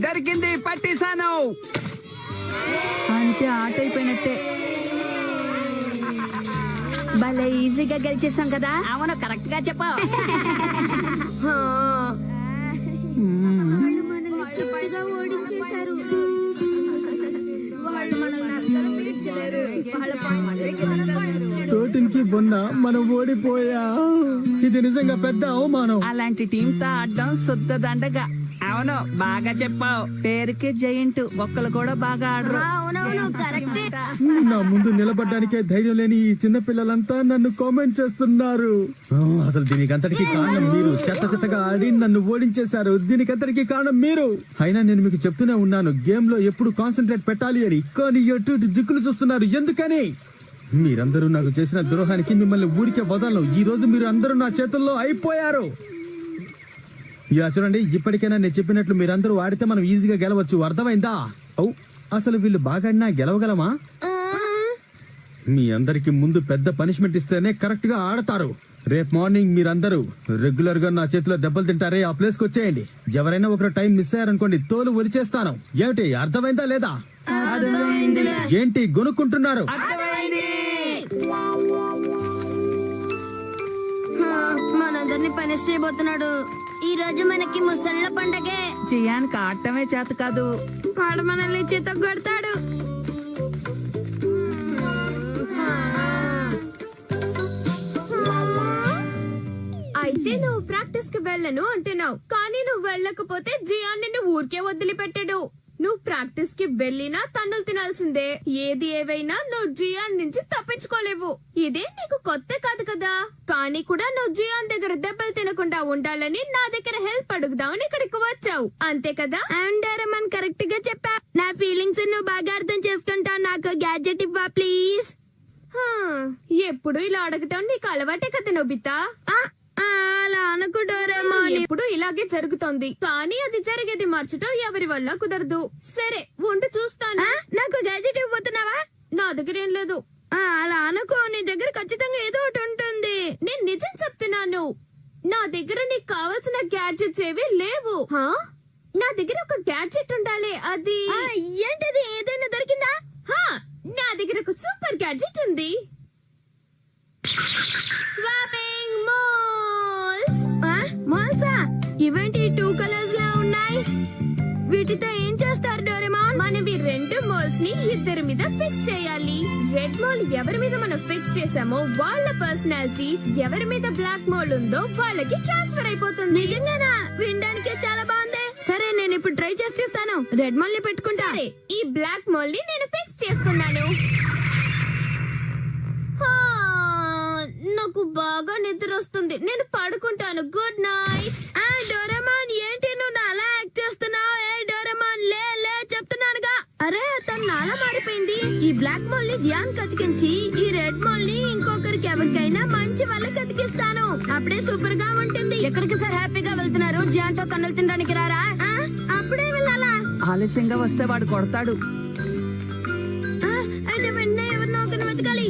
దొరికింది, పట్టేశాను. అంతే, ఆట అయిపోయినట్టే. భలే ఈజీగా గెలిచేసాం కదా. అవును, కరెక్ట్ గా చెప్పావు. తోటికి బొన్న మనం ఓడిపోయా. ఇది నిజంగా పెద్ద అవమానం. అలాంటి టీమ్ తో ఆడడం శుద్ధ దండగా. అవును, బాగా చెప్పావు. పేరుకి జైంట్, ఒక్కలు కూడా బాగా ఆడరు. నా ముందు నిలబడ్డానికే ధైర్యం లేని ఈ చిన్న పిల్లలంతా నన్ను కామెంట్ చేస్తున్నారు. అసలు దీనికంతటికి కారణం మీరు. చెత్త చెత్తగా ఆడి నన్ను ఓడించేశారు. దీనికంతటికి కారణం మీరు. అయినా నేను మీకు చెప్తూనే ఉన్నాను, గేమ్ లో ఎప్పుడు కాన్సన్ట్రేట్ పెట్టాలి అని. కానీ ఎటు దిక్కులు చూస్తున్నారు ఎందుకని? మీరందరూ నాకు చేసిన ద్రోహానికి మిమ్మల్ని ఊరికే వదలను. ఈ రోజు మీరు అందరూ నా చేతుల్లో అయిపోయారు. ఇలా చూడండి, ఇప్పటికైనా నేను చెప్పినట్లు మీరందరూ ఆడితే మనం ఈజీగా గెలవచ్చు. అర్థమైందా? అసలు వీళ్ళు బాగా గెలవగలమా? మీ అందరికి ముందు పెద్ద పనిష్మెంట్ ఇస్తేనే కరెక్ట్ గా ఆడతారు. రేపు మార్నింగ్ మీరందరూ రెగ్యులర్ గా నా చేతిలో దెబ్బలు తింటారే, ఆ ప్లేస్ కి వచ్చేయండి. ఎవరైనా ఒకరు టైం మిస్ అయ్యారనుకోండి, తోలు ఒలిచేస్తాను. ఏమిటి, అర్థమైందా లేదా? ఏంటి గొనుక్కుంటున్నారు? మనందరినీ పనిష్ చేయబోతున్నాడు. ఈ రోజు మనకి ముసళ్ళ పండగే. జియాన్కి ఆడటమే చేత కాదు, వాడు మనల్ని చేత కొడతాడు. అయితే నువ్వు ప్రాక్టీస్ కి వెళ్ళను అంటున్నావు, కానీ నువ్వు వెళ్ళకపోతే జియాన్ నిన్ను ఊరికే వదిలిపెట్టాడు. నువ్వు ప్రాక్టీస్ కి వెళ్ళినా తన్నులు తినాల్సిందే. ఏది ఏవైనా నువ్వు జియాన్ నుంచి తప్పించుకోలేవు. ఇదే నీకు కొత్త కాదు కదా. కానీ కూడా నువ్వు జియాన్ దగ్గర దెబ్బలు తినకుండా ఉండాలని నా దగ్గర హెల్ప్ అడుగుదామని ఇక్కడికి వచ్చావు, అంతే కదా? అండ్ కరెక్ట్ గా చెప్పా. నా ఫీలింగ్స్ నువ్వు బాగా అర్థం చేసుకుంటావు. నాకు గ్యాడ్జెట్ ఇవ్వా ప్లీజ్. ఎప్పుడు ఇలా అడగటం నీకు అలవాటే కదా నొబితా. అలా అనుకో డోరేమాన్. ఎప్పుడు ఇలాగే జరుగుతోంది, కానీ అది జరిగేది మార్చడం ఎవరి వల్ల కుదరదు. సరే ఉండి చూస్తాను. నాకు గ్యాడ్జెట్ ఇవ్వబోతున్నావా? నా దగ్గర ఏం లేదు. అలా అనుకో, నీ దగ్గర ఖచ్చితంగా ఏదో ఒకటి ఉంటుంది. నేను నిజం చెప్తున్నాను, నా దగ్గర నీకు కావాల్సిన గ్యాడ్జెట్స్ ఏవి లేవు. నా దగ్గర ఒక గ్యాడ్జెట్ ఉండాలి. అది ఏంటది? ఏదైనా దొరికిందా? నా దగ్గర ఒక సూపర్ గ్యాడ్జెట్ ఉంది. Swapping malls. మాల్సా? ఇవేంటి 2 కలర్స్ లా ఉన్నాయి? వీటితో ఏం చేస్తారు డోరేమాన్? మనం ఈ 2 మాల్స్ ని ఇద్దరి మీద ఫిక్స్ చేయాలి. రెడ్ మాల్ ఎవరి మీద మనం ఫిక్స్ చేసామో వాళ్ళ పర్సనాలిటీ, ఎవరి మీద బ్లాక్ మాల్ ఉందో వాళ్ళకి ట్రాన్స్ఫర్ అయిపోతుంది. నిజంగానా? వినడానికి చాలా బాగుంది. సరే, నేను ఇప్పుడు ట్రై చేసి చూస్తాను. రెడ్ మాల్ ని పెట్టుకుంటా. సరే, ఈ బ్లాక్ మాల్ ని నేను ఫిక్స్ చేసుకున్నాను. నాకు బాగా నిద్ర వస్తుంది, నేను పడుకుంటాను. Good night. డోరేమాన్, ఏంటి నువ్వు అలా యాక్ట్ చేస్తున్నావు? డోరేమాన్, లే చెప్తున్నానుగా. అరే, తను నాలా మారిపోయింది. ఈ బ్లాక్ మాల్ ని జియాన్ కతికించి, ఈ రెడ్ మాల్ ని ఇంకొకరికి ఎవరికైనా మంచి వాళ్ళకి అతికిస్తాను. అప్పుడే సూపర్ గా ఉంటుంది. ఎక్కడికి సార్ హ్యాపీగా వెళ్తున్నారు? జియాన్ తో కన్నులు తినడానికి రారా? అప్పుడే వెళ్ళాలా? ఆలస్యంగా వస్తే వాడు కొడతాడు. అయితే వెంటనే ఎవరినో ఒకరిని వెతకాలి.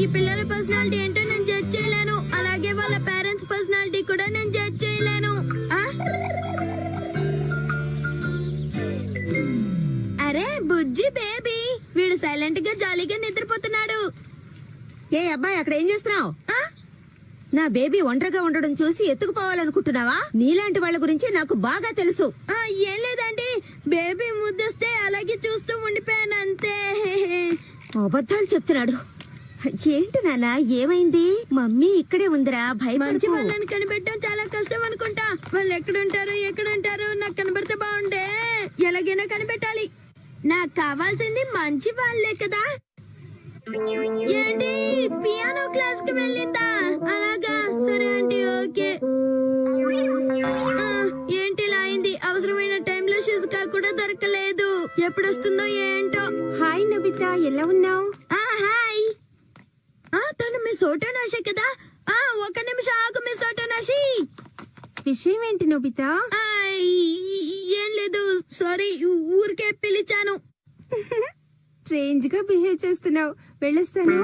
ఈ పిల్లల పర్సనాలిటీ ఏంటో నేను జడ్జ్ చేయలేను. అలాగే వాళ్ళ పేరెంట్స్ పర్సనాలిటీ కూడా నేను జడ్జ్ చేయలేను. అరే బుజ్జి బేబీ, వీడు సైలెంట్ గా జాలీగా నిద్రపోతున్నాడు. ఏ అబ్బాయి, అక్కడ ఏం చేస్తున్నావు? నా బేబీ ఒంటరిగా ఉండడం చూసి ఎత్తుకుపోవాలనుకుంటున్నావా? నీలాంటి వాళ్ళ గురించి నాకు బాగా తెలుసు. ఏం లేదండి, బేబీ ముద్దొస్తే అలాగే చూస్తూ ఉండిపోయాను అంతే. అబద్ధాలు చెప్తున్నాడు. ఏంటి నాన్న, ఏమైంది? మమ్మీ ఇక్కడే ఉందిరా, మంచి భయపడకు. వాళ్ళని కనిపెట్టడం చాలా కష్టం అనుకుంటా. వాళ్ళు ఎక్కడుంటారు నాకు కనబడితే బాగుండే. ఎలాగైనా కనిపెట్టాలి. నాకు కావాల్సింది మంచి వాళ్ళే కదా. ఏంటి, పియానో క్లాస్ కి వెళ్ళిందా? అలాగా, సరే ఆంటీ, ఓకే. ఏంటి ఇలా అయింది? అవసరమైన టైంలో షిజుకా కూడా దొరకలేదు. ఎప్పుడొస్తుందో ఏంటో. హాయ్ నబితా, ఎలా ఉన్నావు? హాయ్. తను మిస్ ఓటోనాషే కదా? ఒక నిమిషం ఆగు మిస్ ఓటోనాషి. విషయం ఏంటి నబితా? ఏం లేదు, సారీ, ఊరికే పిలిచాను. స్ట్రేంజ్ గా బిహేవ్ చేస్తున్నావు. వెళ్ళొస్తాను.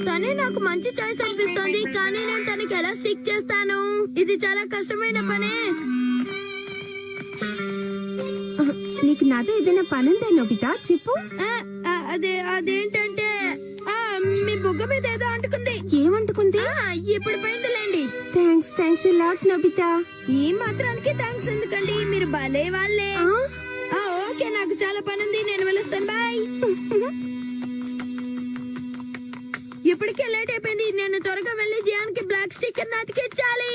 తనే నాకు మంచి చాయిస్ అనిపిస్తోంది, కానీ నేను తనకి ఎలా స్టిక్ చేస్తాను? ఇది చాలా కష్టమైన పనే. నీకు నాతో ఏదైనా పనుందా నోబితా? చెప్పు. అదేంటంటే మీ బుగ్గ మీద ఏదో అంటుకుంది. ఏమంటుకుంది? ఇప్పుడు పోయిందిలేండి. Thanks lot Nobita. ఈ మాత్రానికి థ్యాంక్స్ ఎందుకండి, మీరు భలే వాళ్ళే. ఓకే, నాకు చాలా పని ఉంది, నేను వెళ్ళొస్తాను. బాయ్. ఇప్పటికే లేట్ అయిపోయింది, నేను త్వరగా వెళ్ళి జియాన్కి బ్లాక్ స్టిక్కర్ అతికించాలి.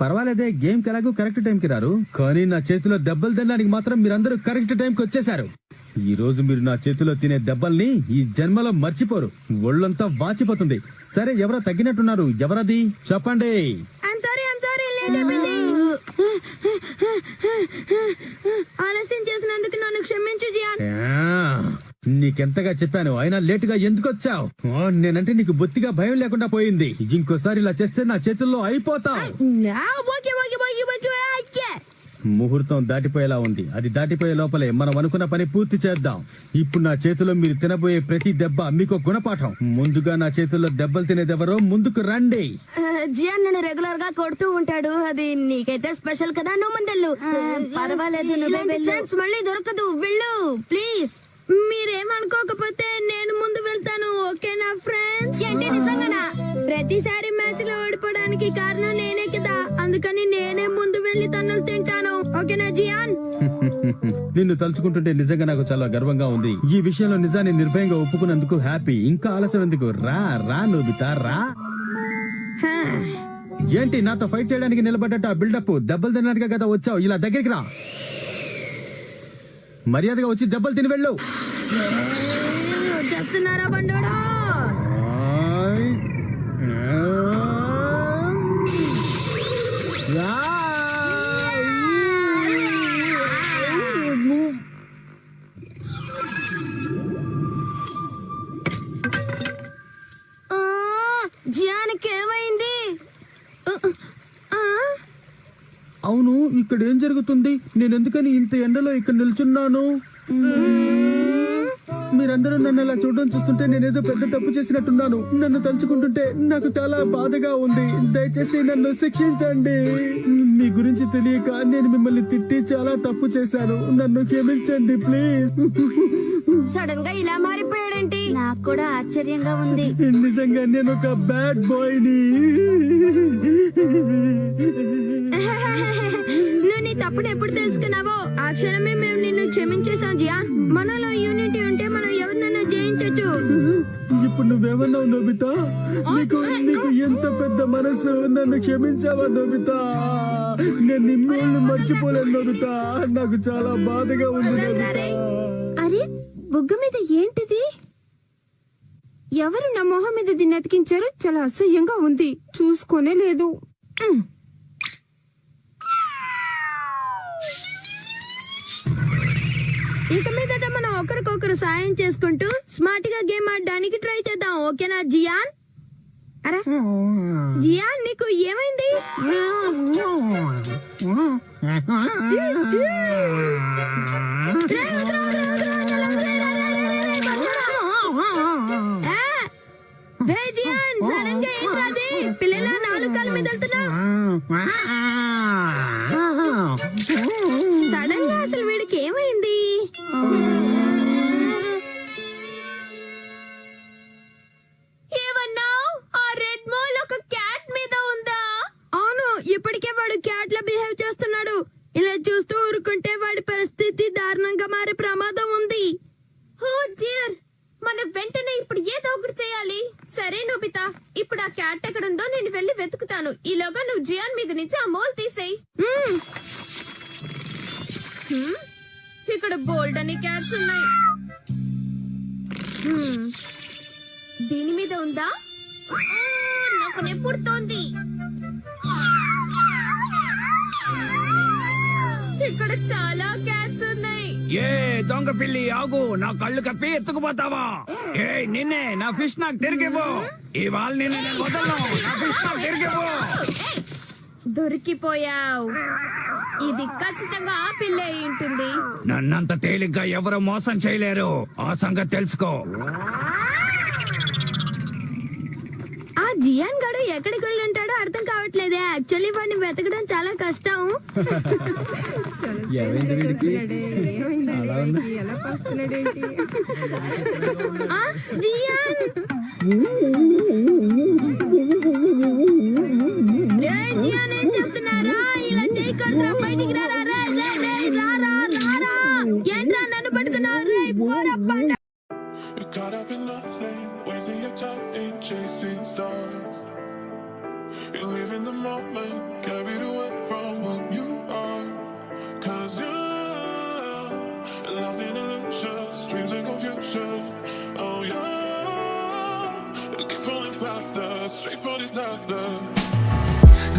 పర్వాలేదే, గేమ్ కి ఎలాగో కరెక్ట్ టైం కి రారు, కానీ నా చేతిలో దెబ్బలు తినడానికి మాత్రం మీరందరూ కరెక్ట్ టైం కి వచ్చేసారు. ఈ రోజు మీరు నా చేతిలో తినే దెబ్బల్ని ఈ జన్మలో మర్చిపోరు. ఒళ్ళంతా వాచిపోతుంది. సరే, ఎవరో తగ్గినట్టున్నారు, ఎవరది చెప్పండి. ఐఎమ్ సారీ, లేట్ అయిపోయింది. ఆలస్యం చేసినందుకు నన్ను క్షమించు జియాన్. నీకెంతగా చెప్పాను, అయినా లేట్ గా ఎందుకు వచ్చావు? నేనంటే నీకు బొత్తిగా భయం లేకుండా పోయింది. ఇంకోసారి ఇలా చేస్తే నా చేతుల్లో అయిపోతావు. ముహూర్తం దాటిపోయేలా ఉంది. అది దాటిపోయే లోపలే మనం అనుకున్న పని పూర్తి చేద్దాం. ఇప్పుడు నా చేతిలో మీరు తినబోయే ప్రతి దెబ్బ మీకు గుణపాఠం. ముందుగా నా చేతుల్లో దెబ్బలు తినేదెవరో ముందుకు రండి. జియాన్ నన్ను రెగ్యులర్ గా కొడుతూ ఉంటాడు, అది నీకైతే స్పెషల్ కదా. నువ్వు ముందెళ్ళు. పర్వాలేదు, నువ్వే వెళ్ళు. ఛాన్స్ మళ్ళీ దొరకదు, వెళ్ళు ప్లీజ్. మీరేమనుకోకపోతే నేను ముందు వెళ్తాను, ఓకేనా ఫ్రెండ్స్? ఏంటి నిజంగానా? ప్రతిసారి మ్యాచ్ లో ఓడిపోవడానికి కారణం నేనే కదా, అందుకని నేనే ముందు వెళ్ళి తన్నులు తింటాను, ఓకేనా జియాన్? నిన్ను తలుచుకుంటుంటే నిజంగా నాకు చాలా గర్వంగా ఉంది. ఈ విషయంలో నిజాన్ని నిర్భయంగా ఒప్పుకున్నందుకు హ్యాపీ. ఇంకా ఆలస్యం ఎందుకు? రా నోబితా, రా. ఏంటి నాతో ఫైట్ చేయడానికి నిలబడ్డట్టు ఆ బిల్డప్? దెబ్బలు తినడానికి కదా వచ్చావు, ఇలా దగ్గరికి రా. మర్యాదగా వచ్చి దెబ్బలు తిని వెళ్ళు. చేస్తున్నారా బండోడా? జియాన్కి ఏమైంది? అవును, ఇక్కడ ఏం జరుగుతుంది? నేను ఎందుకని ఇంత ఎండలో ఇక్కడ నిల్చున్నాను? మీరందరూ నన్ను అలా చూడడం చూస్తుంటే నేనేదో పెద్ద తప్పు చేసినట్టున్నాను. నన్ను తలుచుకుంటుంటే నాకు చాలా బాధగా ఉంది. దయచేసి నన్ను శిక్షించండి. మీ గురించి తెలియక నేను మిమ్మల్ని తిట్టి చాలా తప్పు చేశాను. నన్ను క్షమించండి ప్లీజ్. సడన్ గా ఇలా మారిపోయాడంటే నాకు కూడా ఆశ్చర్యంగా ఉంది. నిజంగా నేను ఒక బ్యాడ్ బాయ్ని. నువ్వు నీ తప్పును ఎప్పుడు తెలుసుకున్నావో ఆ క్షణమే మేము నిన్ను క్షమించేశాం జియాన్. మనలో యూనిటీ ఉంటే మనం ఎవరినైనా జయించొచ్చు. ఇప్పుడు నువ్వేమన్నావు నోబితా? నీకు ఎంత పెద్ద మనసు. నన్ను క్షమించావా నోబితా? నేను నిన్ను మర్చిపోలేను నోబితా. నాకు చాలా బాధగా ఉంది నోబితా. అరే, బుగ్గ మీద ఏంటిది? ఎవరు నా మొహం మీద దీన్ని అతికించారు? చాలా అసహ్యంగా ఉంది, చూసుకోనే లేదు. ఇక మీదట మనం ఒకరికొకరు సాయం చేసుకుంటూ స్మార్ట్ గా గేమ్ ఆడడానికి ట్రై చేద్దాం, ఓకేనా జియాన్? అరే జియాన్, నీకు ఏమైంది? రే జియాన్, సడన్ గా ఏంట్రాది? పిల్లల నాలుగు కాళ్ళ మీద వెళ్తున్నా. సడన్ గా అసలు వీడికి ఏమైంది? ఏమన్నావ్? ఆ రెడ్ మాల్ ఒక క్యాట్ మీద ఉందా? అవును, ఇప్పటికే వాడు క్యాట్ లా బిహేవ్ చేస్తున్నాడు. ఇలా చూస్తూ ఊరుకుంటే వాడి పరిస్థితి దారుణంగా మారే ప్రమాదం ఉంది. ఓ డియర్, మనం వెంటనే ఇప్పుడు ఏదో ఒకటి చేయాలి. సరే నోబితా, ఇప్పుడు ఆ క్యాట్ ఎక్కడుందో నేను వెళ్ళి వెతుకుతాను. ఈలోగా నువ్వు జియాన్ మీద నుంచి ఆ మోల్ తీసేయి. ఇక్కడ బోల్డ్ అని క్యాట్స్ ఉన్నాయి. దీని మీద ఉందా? నాకు నెప్పుడుతోంది. ఇక్కడ చాలా క్యాట్స్ ఉన్నాయి. ఏ దొంగ పిల్లి, ఆగు. నా కళ్ళు కప్పి ఎత్తుకుపోతావా? ఏ నిన్నే, నా ఫిష్ నాకు తిరిగిపో. ఇవాళ నిన్ను నేను వదలను. నా ఫిష్ నాకు తిరిగిపో. దొరికిపోయావు. ఇది ఖచ్చితంగా ఆ పిల్ల అయి ఉంటుంది. నన్నంత తేలిగ్గా ఎవరు మోసం చేయలేరు, ఆ సంగతి తెలుసుకో. జియాన్ గడు ఎక్కడికి వెళ్ళి ఉంటాడో అర్థం కావట్లేదే. యాక్చువల్లీ వాడిని వెతకడం చాలా కష్టం. ఏమైంది వీడికి? చాలా ఉంది. ఆ, జియాన్! రేయ్, జియాన్ ఏం చేస్తున్నారా? ఇలా చేయకూడదురా, బయటికి రారా, రేయ్, రేయ్, రేయ్, రారా, రారా. ఏంట్రా నన్ను పట్టుకున్నావు? రేయ్, పోరా, పండ. You're caught up in nothing, wasting your time in chasing stars. You live in the moment, carried away from who you are. 'Cause you're lost in illusions, dreams and confusion. Oh yeah, you keep falling faster, straight for disaster.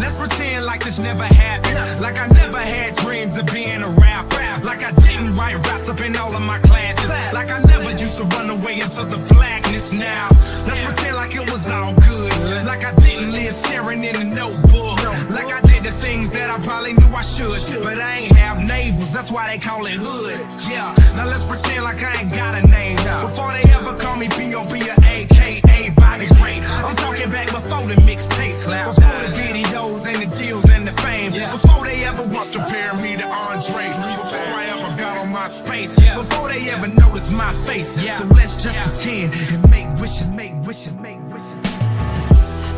Let's pretend like this never happened. Like I never had dreams of being a rapper. Like I didn't write raps up in all of my classes. Like I never used to run away into the blackness now. Let's pretend like it was all good. Like I didn't live staring in a notebook. Like I did the things that I probably knew I should. But I ain't have neighbors, that's why they call it hood. Yeah, now let's pretend like I ain't got a name. Before they ever call me B.O.B. or A.K.A. Bobby Great. I'm talking back before the mixtapes. Before the videos and the deals and the fame. Before they ever once compared me to Andre. Before I ever got on my space. Before they ever noticed my face. So let's just pretend and make wishes, make wishes, make wishes.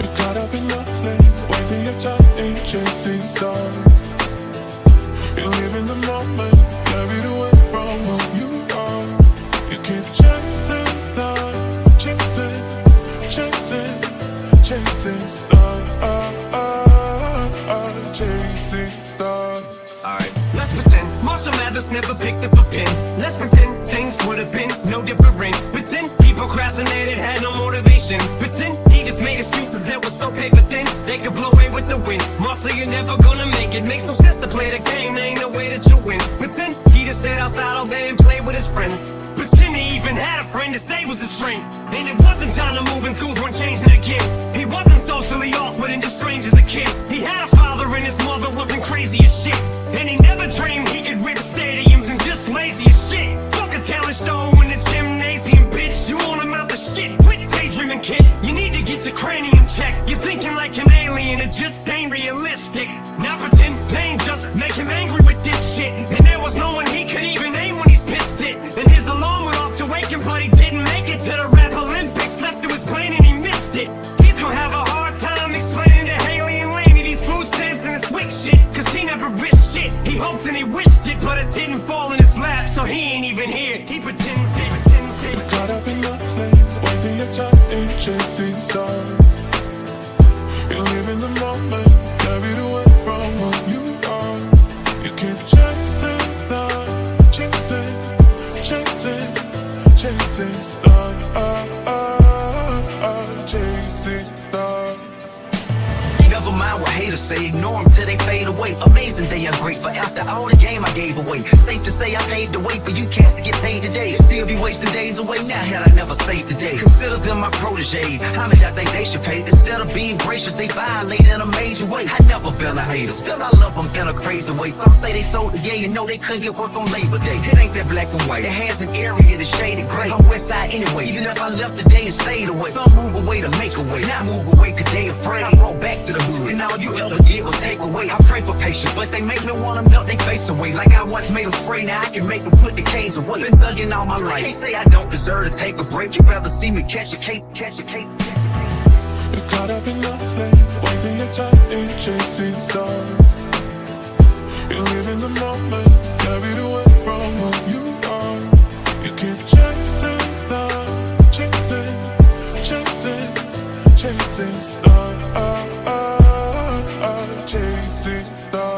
You're caught up in nothing, wasting your time in chasing stars. You live in the moment, carried away from who you are. You keep chasing stars, chasing, chasing, chasing stars, chasing stars. Alright, let's pretend Marshall Mathers never picked up a pen. Let's pretend things would have been no different. Pretend he procrastinated, had no motivation. Pretend he just made excuses that were so paper thin they could blow away with the wind. Marshall, you're never gonna make it. Makes no sense to play the game, there ain't no way that you win. Pretend he just stayed outside all day and played with his friends. Pretend he even had a friend to say was his friend. Then it wasn't time to move and schools weren't changing again. He wasn't socially awkward and just strange as a kid. He had a father and his mother wasn't crazy as shit. And he never dreamed he could rip stadiums and just lazy as shit. Fuck a talent show in the gymnasium, bitch. You want him out the shit. Quit daydreaming, kid. You need to get your cranium checked. You're thinking like an alien, it just ain't realistic. Now pretend they ain't just make him angry with this shit. And there was no one he could even name when he's pissed it. Then his alarm went off to wake him, but he didn't make it to the rap Olympics. Slept through his plane and he missed it. He's gonna have a hard time explaining to Haley and Laney these food stamps and this wick shit. Cause he never risked shit. He hoped and he wished it, but it didn't fall in his lap, so he ain't even here. He pretends that. You're caught up in nothing, wasting your time in chasing stars. You live in the moment, carried away from who you are. You keep chasing stars, chasing, chasing, chasing stars, chasing stars. Never mind what haters say, ignore them till they fade away. Amazing they are grateful after all the game I gave away. Safe to say I paved the way for you cats to get paid today. Still be wasting days away now had I never saved the day. Consider them my protege, how much I think they should pay. Instead of being gracious, they violate in a major way. I never been a hater, still I love them in a crazy way. Some say they sold the yeah, you know they couldn't get work on Labor Day. It ain't that black and white, it has an area that's shaded gray. I'm west side anyway, even if I left the day and stayed away. Some move away to make a way, not move away cause they afraid. I roll back to the hood, and all you ever did was take away. I pray for patience, but they make me wanna melt they face away. Like I once made them spray, now I can make them put the K's away. Been thugging all my life, they say I don't deserve to take a break. You'd rather see me catch a case, catch a case. You're caught up in nothing, wasting your time in chasing stars. You live in the moment, carried away from who you are. You keep chasing stars, chasing, chasing, chasing stars, chasing stars.